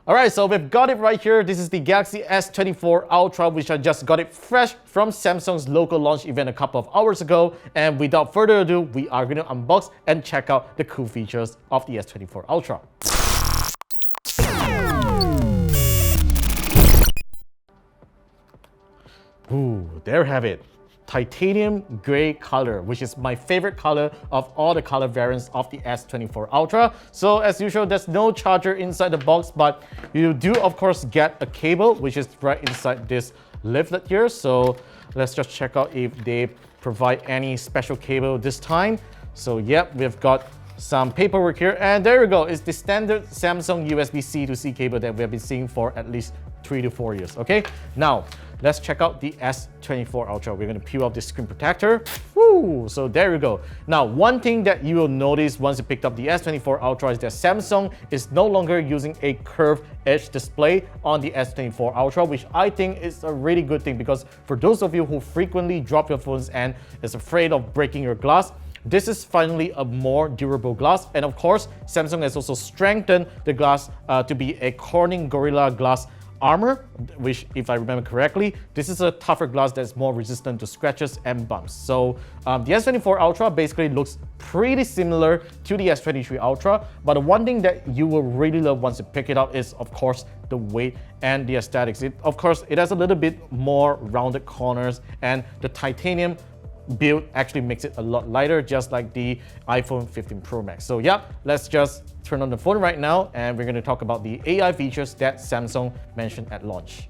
Alright, so we've got it right here. This is the Galaxy S24 Ultra, which I just got it fresh from Samsung's local launch event a couple of hours ago. And without further ado, we are going to unbox and check out the cool features of the S24 Ultra. Ooh, there you have it. Titanium gray color, which is my favorite color of all the color variants of the S24 Ultra. So as usual, there's no charger inside the box, but you do of course get a cable, which is right inside this leaflet here. So let's just check out if they provide any special cable this time. So yep, we've got some paperwork here, and there we go. It's the standard Samsung USB-C to C cable that we have been seeing for at least 3 to 4 years. Okay, now let's check out the S24 Ultra. We're going to peel off the screen protector. Woo! So there we go. Now, one thing that you will notice once you picked up the S24 Ultra is that Samsung is no longer using a curved edge display on the S24 Ultra, which I think is a really good thing, because for those of you who frequently drop your phones and is afraid of breaking your glass, this is finally a more durable glass. And of course, Samsung has also strengthened the glass to be a Corning Gorilla Glass armor, which, if I remember correctly, this is a tougher glass that's more resistant to scratches and bumps. So the S24 Ultra basically looks pretty similar to the S23 Ultra, but the one thing that you will really love once you pick it up is, of course, the weight and the aesthetics. Of course, it has a little bit more rounded corners, and the titanium build actually makes it a lot lighter, just like the iPhone 15 Pro Max. So yeah, let's just turn on the phone right now, and we're going to talk about the AI features that Samsung mentioned at launch.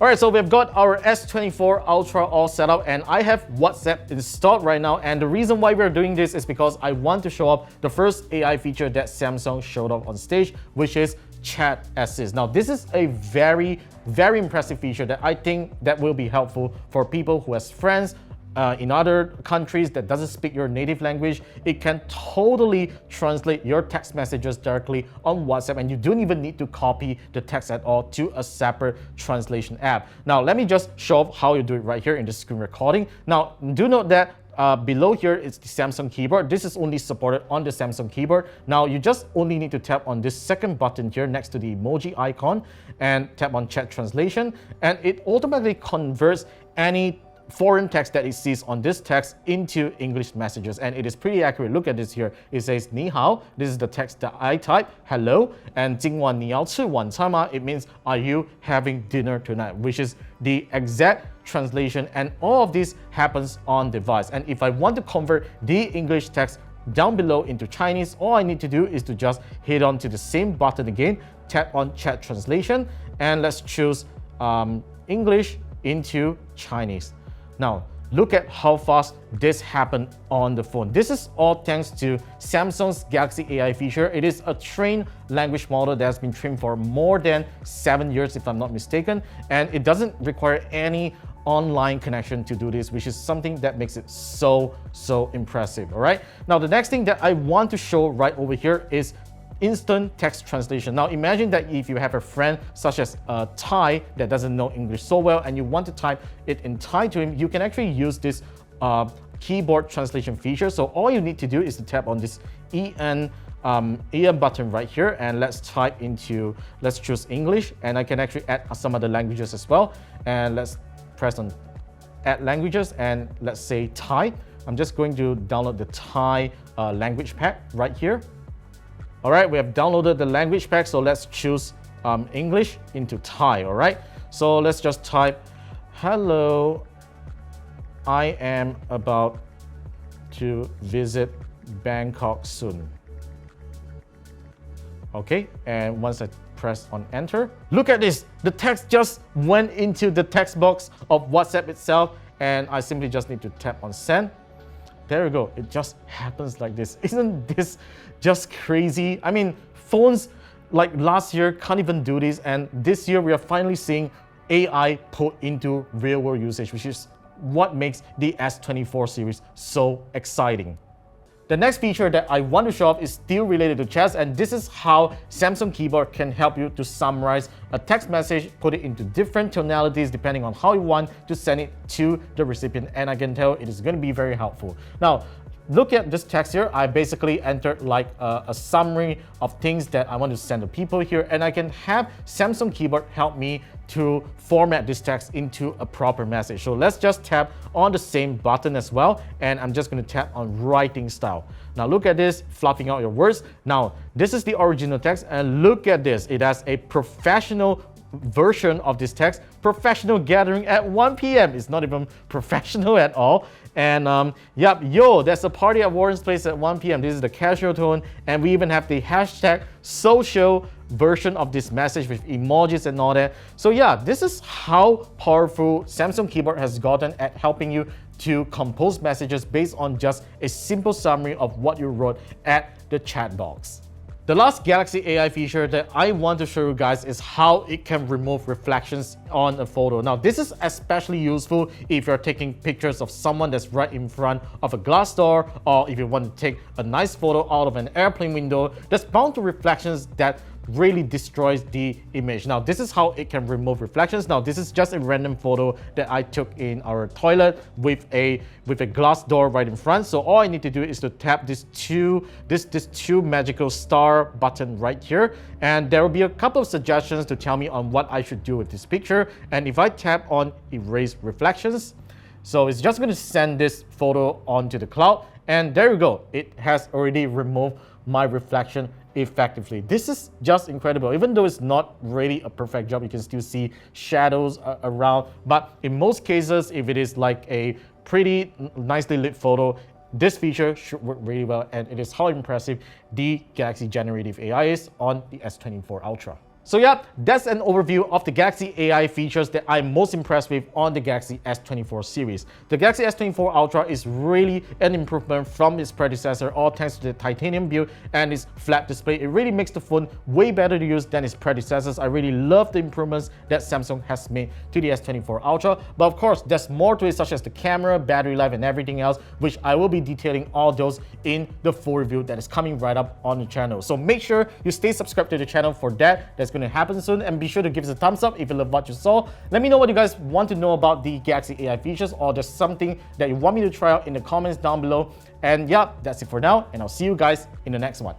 Alright, so we've got our S24 Ultra all set up, and I have WhatsApp installed right now. And the reason why we're doing this is because I want to show up the first AI feature that Samsung showed up on stage, which is Chat Assist. Now, this is a very impressive feature that I think that will be helpful for people who has friends in other countries that doesn't speak your native language. It can totally translate your text messages directly on WhatsApp, and you don't even need to copy the text at all to a separate translation app. Now, let me just show off how you do it right here in the screen recording. Now, do note that below here is the Samsung keyboard. This is only supported on the Samsung keyboard. Now, you just only need to tap on this second button here next to the emoji icon and tap on chat translation, and it automatically converts any foreign text that it sees on this text into English messages, and it is pretty accurate. Look at this here. It says "Ni hao." This is the text that I type, hello, and 今晚你要吃晚餐吗? It means, are you having dinner tonight? Which is the exact translation, and all of this happens on device. And if I want to convert the English text down below into Chinese, all I need to do is to just hit on to the same button again, tap on chat translation, and let's choose English into Chinese. Now, look at how fast this happened on the phone. This is all thanks to Samsung's Galaxy AI feature. It is a trained language model that has been trained for more than 7 years, if I'm not mistaken, and it doesn't require any online connection to do this, which is something that makes it so impressive. All right, now the next thing that I want to show right over here is instant text translation. Now, imagine that if you have a friend such as Thai that doesn't know English so well, and you want to type it in Thai to him, you can actually use this keyboard translation feature. So all you need to do is to tap on this EN button right here, and let's choose English, and I can actually add some other languages as well. And let's press on add languages, and let's say Thai. I'm just going to download the Thai language pack right here. All right, we have downloaded the language pack, so let's choose English into Thai. All right, so let's just type, hello, I am about to visit Bangkok soon. Okay, and once I press on enter, look at this, the text just went into the text box of WhatsApp itself, and I simply just need to tap on send. There we go. It just happens like this. Isn't this just crazy? I mean, phones like last year can't even do this, and this year we are finally seeing AI put into real-world usage, which is what makes the S24 series so exciting. The next feature that I want to show off is still related to chats, and this is how Samsung Keyboard can help you to summarize a text message, put it into different tonalities depending on how you want to send it to the recipient, and I can tell it is going to be very helpful. Now, look at this text here. I basically entered like a summary of things that I want to send to people here, and I can have Samsung keyboard help me to format this text into a proper message. So let's just tap on the same button as well, and I'm just going to tap on writing style. Now look at this, fluffing out your words. Now this is the original text, and look at this. It has a professional version of this text, professional gathering at 1 p.m. It's not even professional at all. And yep, yo, there's a party at Warren's place at 1 p.m. This is the casual tone, and we even have the hashtag social version of this message with emojis and all that. So yeah, this is how powerful Samsung keyboard has gotten at helping you to compose messages based on just a simple summary of what you wrote at the chat box. The last Galaxy AI feature that I want to show you guys is how it can remove reflections on a photo. Now, this is especially useful if you're taking pictures of someone that's right in front of a glass door, or if you want to take a nice photo out of an airplane window that's bound to reflections that really destroys the image. Now, this is how it can remove reflections. Now, this is just a random photo that I took in our toilet with a glass door right in front. So all I need to do is to tap this two magical star button right here, and there will be a couple of suggestions to tell me on what I should do with this picture. And if I tap on erase reflections, so it's just going to send this photo onto the cloud, and there you go. It has already removed my reflection effectively. This is just incredible. Even though it's not really a perfect job, you can still see shadows around. But in most cases, if it is like a pretty nicely lit photo, this feature should work really well, and it is how impressive the Galaxy Generative AI is on the S24 Ultra. So yeah, that's an overview of the Galaxy AI features that I'm most impressed with on the Galaxy S24 series. The Galaxy S24 Ultra is really an improvement from its predecessor, all thanks to the titanium build and its flat display. It really makes the phone way better to use than its predecessors. I really love the improvements that Samsung has made to the S24 Ultra. But of course, there's more to it, such as the camera, battery life, and everything else, which I will be detailing all those in the full review that is coming right up on the channel. So make sure you stay subscribed to the channel for that. That's going to happen soon, and be sure to give us a thumbs up if you love what you saw. Let me know what you guys want to know about the Galaxy AI features, or there's something that you want me to try out in the comments down below. And yeah, that's it for now, and I'll see you guys in the next one.